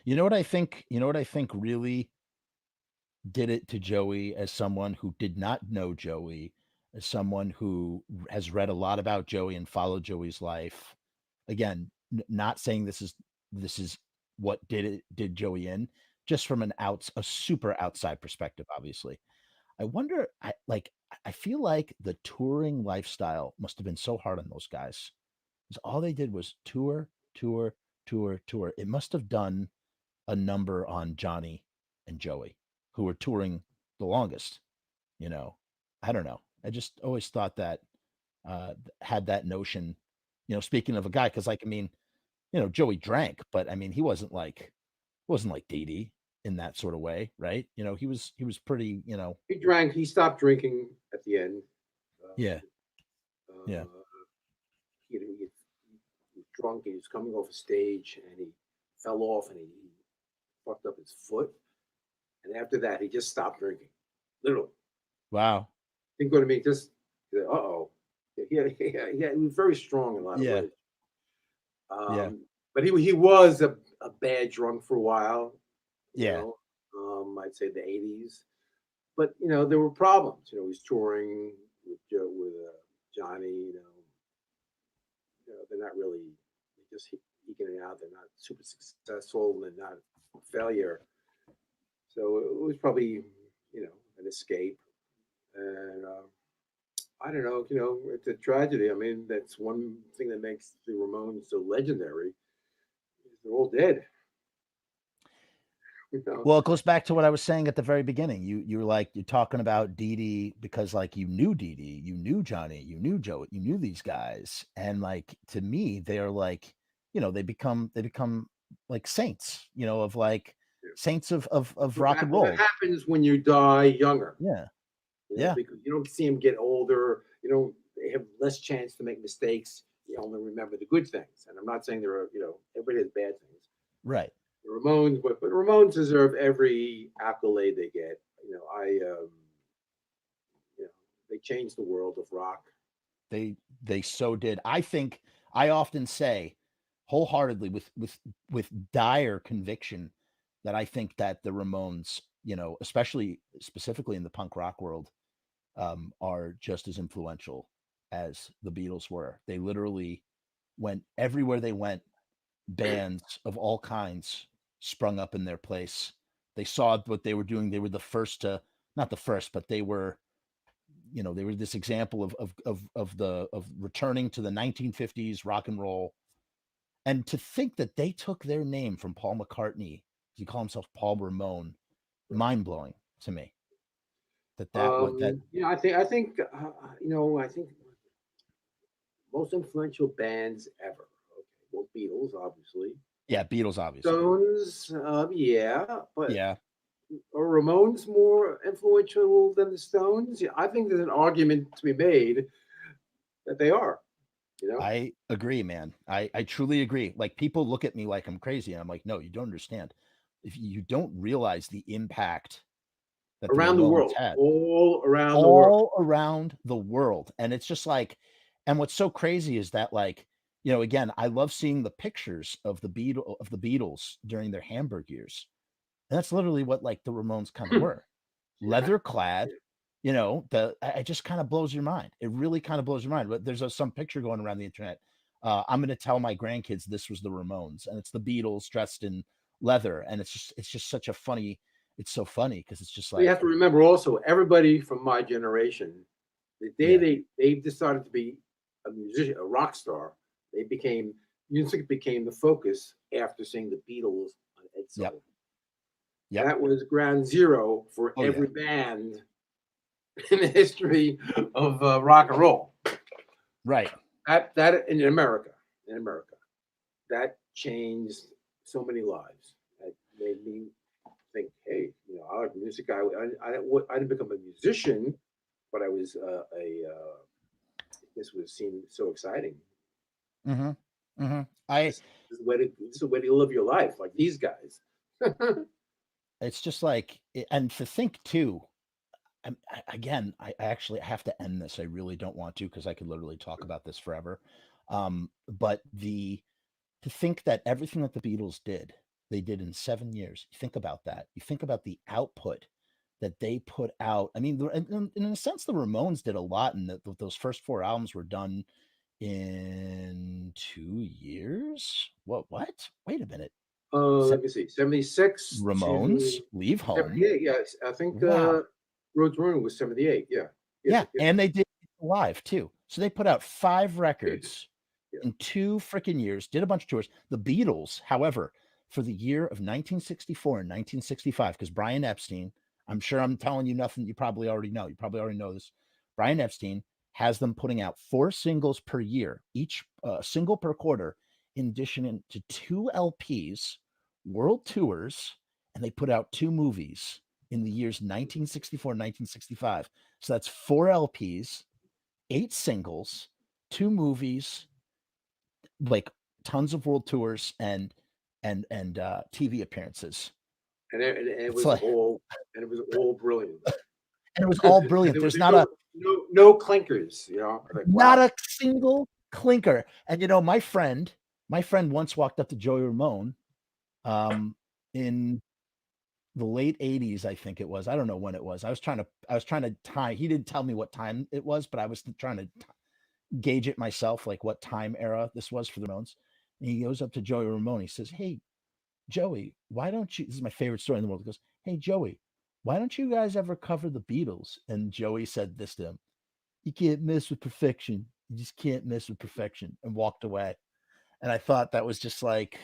You know what I think? You know what I think really did it to Joey as someone who did not know Joey, as someone who has read a lot about Joey and followed Joey's life. Again, not saying this is what did Joey in, just from a super outside perspective, obviously. I wonder, I feel like the touring lifestyle must have been so hard on those guys. 'Cause all they did was tour, tour, tour, tour. It must have done a number on Johnny and Joey, who were touring the longest, you know? I don't know. I just always thought that, had that notion, speaking of a guy, because like, I mean, Joey drank, but I mean, he wasn't like Dee Dee in that sort of way, right? He was pretty, He drank. He stopped drinking at the end. yeah, Um, yeah. uh, he was drunk. He was coming off a stage and he fell off and he fucked up his foot. And after that, he just stopped drinking. Literally, Wow. didn't go to me. Just oh. He was very strong in a lot of Yeah, ways. yeah, But he was a bad drunk for a while. You yeah. know, I'd say the '80s. But there were problems. He's touring with Johnny. They're not really they're just eking it out. They're not super successful. They're not a failure. So it was probably an escape. And I don't know. It's a tragedy. I mean, that's one thing that makes the Ramones so legendary. Is they're all dead. You know. Well, it goes back to what I was saying at the very beginning. You're talking about Dee Dee because like you knew Dee Dee, you knew Johnny, you knew Joe, you knew these guys, and like to me, they are like, they become like saints, of like saints of But rock and that roll. happens when you die younger. Yeah, yeah, Because you don't see them get older. They have less chance to make mistakes. You only remember the good things. And I'm not saying there are, everybody has bad things. right. The Ramones, but Ramones deserve every accolade they get. You know, they changed the world of rock. They so did. I often say wholeheartedly with dire conviction that I think that the Ramones, especially specifically in the punk rock world, are just as influential as the Beatles were. They literally went everywhere they went. Bands of all kinds sprung up in their place. They saw what they were doing. They were the first to, not the first, but they were this example of returning to the 1950s rock and roll. And to think that they took their name from Paul McCartney, he called himself Paul Ramone, mind blowing to me. That what that I think most influential bands ever. Okay, well, Beatles, obviously. Yeah, Beatles obviously. Stones, yeah, but Yeah, are Ramones more influential than the Stones? Yeah, I think there's an argument to be made that they are. You know, I agree, man. I truly agree. Like people look at me like I'm crazy, and I'm like, no, you don't understand. If you don't realize the impact that the around the Ramones world, had all around the world. all around the world, and it's just like, and what's so crazy is that like, again, I love seeing the pictures of the Beatles during their Hamburg years, and that's literally what like the Ramones kind of were, Yeah, leather clad. It just kind of blows your mind. It really kind of blows your mind. But there's some picture going around the internet. I'm going to tell my grandkids this was the Ramones, and it's the Beatles dressed in leather, and it's just such a funny. It's so funny because it's just but you have like, to remember also everybody from my generation, the day yeah, they decided to be a musician, a rock star, they became music became the focus after seeing the Beatles on Ed yep, Sullivan. yep, That was ground zero for oh yeah, every band in the history of rock and roll. right. That in America, that changed so many lives. That made me think, hey, I like music. I didn't become a musician, but I was this was seemed so exciting. Mm-hmm. Mm-hmm. I This is a way to live your life, like these guys. It's just like, and to think too. Again, I actually have to end this. I really don't want to because I could literally talk about this forever. But to think that everything that the Beatles did, they did in 7 years. You think about that. You think about the output that they put out. I mean, in a sense, the Ramones did a lot, and those first 4 albums were done in 2 years. What? Wait a minute. Se Let me see, 76 Ramones, to Leave Home. 78. Yes, I think Wow. Road to Ruin was 78. Yeah. Yes, Yeah, yes, and they did live too. So they put out 5 yeah, records yeah. in 2 freaking years, did a bunch of tours. The Beatles, however, for the year of 1964 and 1965, because Brian Epstein, I'm sure I'm telling you nothing you probably already know. You probably already know this. Brian Epstein has them putting out 4 singles per year, each single per quarter, in addition to 2 LPs, world tours, and they put out 2 movies in the years 1964 and 1965. So that's 4 LPs, 8 singles, 2 movies, like tons of world tours and TV appearances. And it It's was like, all brilliant. and it was all And brilliant. there were There's not a no clinkers, you know? Like, not wow. a single clinker. And my friend once walked up to Joey Ramone in the late 80s, I think it was. I don't know when it was. I was trying to time. He didn't tell me what time it was, but I was trying to gauge it myself, like what time era this was for the Ramones. And he goes up to Joey Ramone. He says, "Hey, Joey, why don't you?" This is my favorite story in the world. He goes, "Hey, Joey, why don't you guys ever cover the Beatles?" And Joey said this to him: "You can't mess with perfection. You just can't mess with perfection," and walked away. And I thought that was just like,